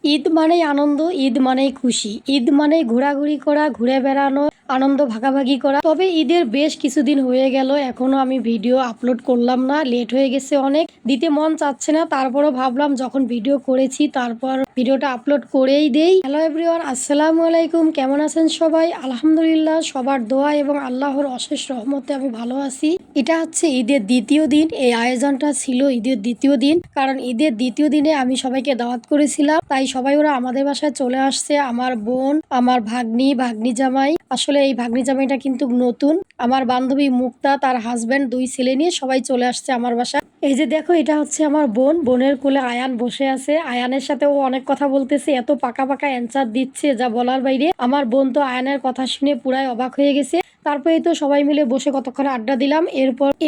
ঈদ মানেই আনন্দ, ঈদ মানেই খুশি, ঈদ মানেই ঘোরাঘুরি করা, ঘুরে বেড়ানো, আনন্দ ভাগাভাগি করা। তবে ঈদের বেশ কিছুদিন হয়ে গেল, এখনো আমি ভিডিও আপলোড করলাম না, লেট হয়ে গেছে অনেক, দিতে মন চাচ্ছে না। তারপরও ভাবলাম যখন ভিডিও করেছি তারপর ভিডিওটা আপলোড করেই দেই। হ্যালো এভরিওয়ান, আসসালামু আলাইকুম। কেমন আছেন সবাই? আলহামদুলিল্লাহ, সবার দোয়া এবং আল্লাহর অশেষ রহমতে আমি ভালো আছি। এটা হচ্ছে ঈদের দ্বিতীয় দিন। এই আয়োজনটা ছিল ঈদের দ্বিতীয় দিন, কারণ ঈদের দ্বিতীয় দিনে আমি সবাইকে দাওয়াত করেছিলাম, তাই সবাই ওরা আমাদের বাসায় চলে আসছে। আমার বোন, আমার ভাগ্নি জামাই, আসলে এই ভাগ্নি জামাইটা কিন্তু নতুন, আমার বান্ধবী মুক্তা, তার হাজবেন্ড, 2 ছেলে নিয়ে সবাই চলে আসছে আমার বাসায়। এই যে দেখো, এটা হচ্ছে আমার বোন, বোনের কোলে আয়ান বসে আছে। আয়ানের সাথে ও অনেক কথা বলতেছে, এত পাকা পাকা অ্যান্সার দিচ্ছে যা বলার বাইরে। আমার বোন তো আয়ানের কথা শুনে পুরাই অবাক হয়ে গেছে। তারপরে তো সবাই মিলে বসে কতক্ষণ আড্ডা দিলাম।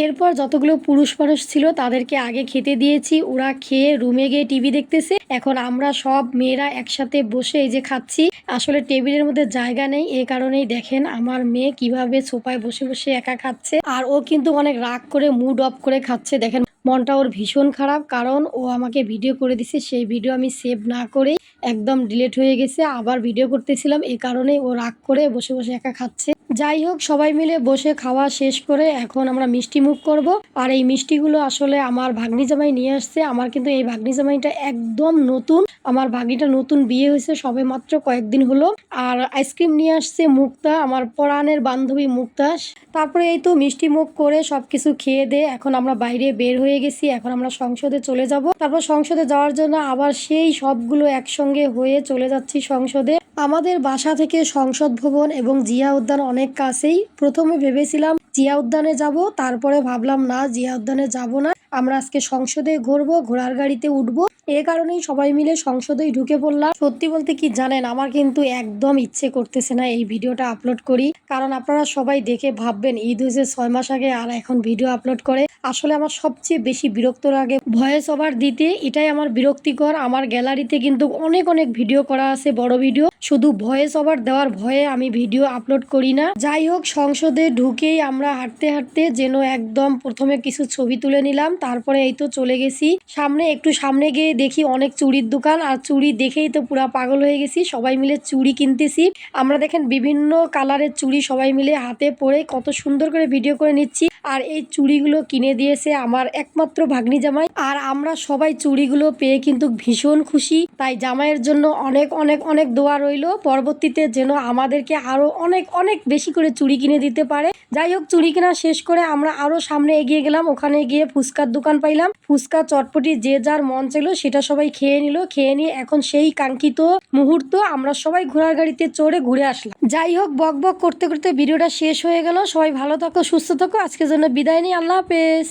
এরপর যতগুলো পুরুষ মানুষ ছিল তাদেরকে আগে খেতে দিয়েছি, ওরা খেয়ে রুমে গিয়ে টিভি দেখতেছে। এখন আমরা সব মেয়েরা একসাথে বসে এই যে খাচ্ছি। আসলে টেবিলের মধ্যে জায়গা নেই, এই কারণেই দেখেন আমার মেয়ে কিভাবে সোফায় বসে বসে একা খাচ্ছে। আর ও কিন্তু অনেক রাগ করে মুড অফ করে খাচ্ছে। দেখেন মনটা ওর ভীষণ খারাপ, কারণ ও আমাকে ভিডিও করে দিছে, সেই ভিডিও আমি সেভ না করে একদম ডিলিট হয়ে গেছে। আবার ভিডিও করতেছিলাম, এই কারণে ও রাগ করে বসে বসে একা খাচ্ছে। যাই হোক, সবাই মিলে বসে খাওয়া শেষ করে এখন আমরা মিষ্টি মুখ করব। আর এই মিষ্টিগুলো আসলে আমার ভাগ্নি জামাই নিয়ে আসছে। আমার কিন্তু এই ভাগ্নি জামাইটা একদম নতুন, আমার ভাগ্নিটা নতুন বিয়ে হয়েছে সবে মাত্র কয়েকদিন হলো। আর আইসক্রিম নিয়ে আসছে মুক্তা, আমার পরাণের বান্ধবী মুক্তা। তারপরে এই তো মিষ্টি মুখ করে সবকিছু খেয়ে দিয়ে এখন আমরা বাইরে বের হয়ে গেছি। এখন আমরা সংসদে চলে যাব। তারপর সংসদে যাওয়ার জন্য আবার সেই সবগুলো একসঙ্গে হয়ে চলে যাচ্ছি সংসদে। আমাদের বাসা থেকে সংসদ ভবন এবং জিয়া উদ্যান অনেক কাছেই। প্রথমে ভেবেছিলাম জিয়া উদ্যানে যাব, তারপরে ভাবলাম না, জিয়া উদ্যানে যাব না, আমরা আজকে সংসদে ঘুরবো, ঘোড়ার গাড়িতে উঠবো। এ কারণেই সবাই মিলে সংসদেই ঢুকে পড়লাম। সত্যি বলতে কি জানেন, আমার কিন্তু একদম ইচ্ছে করতেছে না এই ভিডিওটা আপলোড করি, কারণ আপনারা সবাই দেখে ভাববেন ঈদ হয়েছে 6 মাস আগে আর এখন ভিডিও আপলোড করে। আসলে আমার সবচেয়ে বেশি বিরক্ত লাগে ভয়েস ওভার দিতে, এটাই আমার বিরক্তিকর। আমার গ্যালারিতে কিন্তু অনেক অনেক ভিডিও করা আছে, বড় ভিডিও, শুধু ভয়েস ওভার দেওয়ার ভয়ে আমি ভিডিও আপলোড করি না। যাই হোক, সংসদে ঢুকেই আমরা হাঁটতে হাঁটতে যেন একদম প্রথমে কিছু ছবি তুলে নিলাম, তারপরে এই তো চলে গেছি সামনে। একটু সামনে গিয়ে দেখি অনেক চুড়ির দোকান, আর চুড়ি দেখেই তো পুরা পাগল হয়ে গেছি। সবাই মিলে চুড়ি কিনতেছি আমরা, দেখেন বিভিন্ন কালারের চুড়ি সবাই মিলে হাতে পরে কত সুন্দর করে ভিডিও করে নিচ্ছি। আর এই চুড়িগুলো কিনে দিয়েছে আমার একমাত্র ভাগ্নি জামাই, আর আমরা সবাই চুড়িগুলো পেয়ে কিন্তু ভীষণ খুশি। তাই জামাইয়ের জন্য অনেক অনেক অনেক দোয়া রইল, পরবর্তীতে যেন আমাদেরকে আরো অনেক অনেক বেশি করে চুড়ি কিনে দিতে পারে। যাই হোক, চুড়ি কেনা শেষ করে আমরা আরো সামনে এগিয়ে গেলাম। ওখানে গিয়ে ফুচকার দোকান পাইলাম, ফুচকা চটপটি যে যার মন চাইলো সেটা সবাই খেয়ে নিল। খেয়ে নিয়ে এখন সেই কাঙ্ক্ষিত মুহূর্ত, আমরা সবাই ঘোড়ার গাড়িতে চড়ে ঘুরে আসলাম। যাই হোক, বক বক করতে করতে ভিডিওটা শেষ হয়ে গেল। সবাই ভালো থাকো, সুস্থ থাকো, আজকের জন্য বিদায় নিই, আল্লাহ হাফেজ।